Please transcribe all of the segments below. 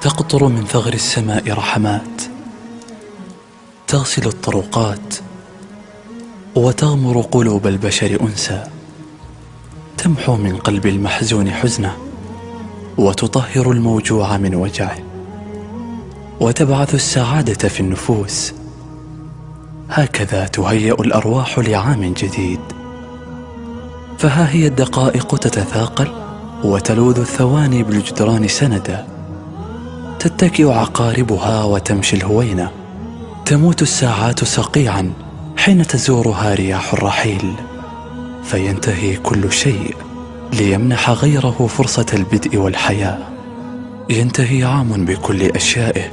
تقطر من ثغر السماء رحمات، تغسل الطرقات وتغمر قلوب البشر أنسا، تمحو من قلب المحزون حزنه وتطهر الموجوع من وجعه، وتبعث السعادة في النفوس. هكذا تهيأ الأرواح لعام جديد. فها هي الدقائق تتثاقل وتلوذ الثواني بالجدران سندا، تتكئ عقاربها وتمشي الهوينة، تموت الساعات صقيعا حين تزورها رياح الرحيل، فينتهي كل شيء ليمنح غيره فرصة البدء والحياة. ينتهي عام بكل أشيائه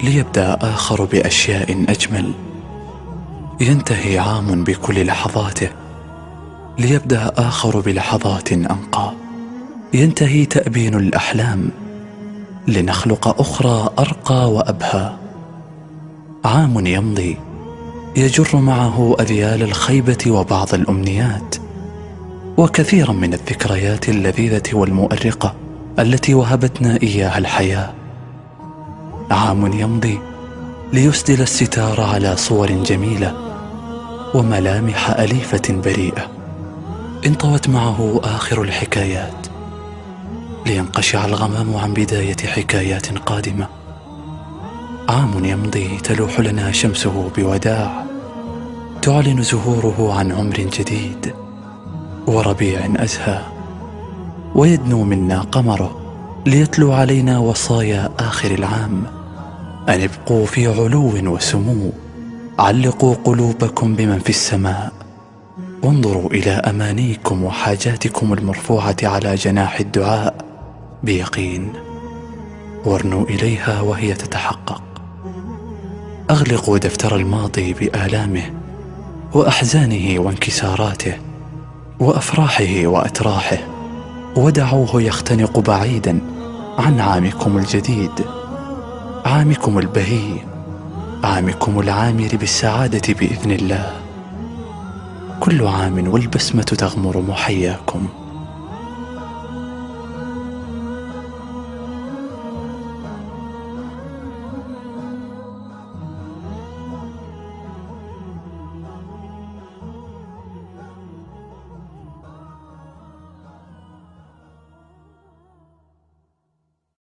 ليبدأ آخر بأشياء أجمل. ينتهي عام بكل لحظاته ليبدأ آخر بلحظات أنقى. ينتهي تأبين الأحلام لنخلق أخرى أرقى وأبهى. عام يمضي يجر معه أذيال الخيبة وبعض الأمنيات وكثيرا من الذكريات اللذيذة والمؤرقة التي وهبتنا إياها الحياة. عام يمضي ليسدل الستار على صور جميلة وملامح أليفة بريئة انطوت معه آخر الحكايات، لينقشع الغمام عن بداية حكايات قادمة. عام يمضي تلوح لنا شمسه بوداع، تعلن زهوره عن عمر جديد وربيع أزهى، ويدنو منا قمره ليتلو علينا وصايا آخر العام: أن ابقوا في علو وسمو، علقوا قلوبكم بمن في السماء، وانظروا إلى أمانيكم وحاجاتكم المرفوعة على جناح الدعاء بيقين، وارنوا إليها وهي تتحقق. أغلقوا دفتر الماضي بآلامه وأحزانه وانكساراته وأفراحه وأتراحه، ودعوه يختنق بعيدا عن عامكم الجديد، عامكم البهي، عامكم العامر بالسعادة بإذن الله. كل عام والبسمة تغمر محياكم.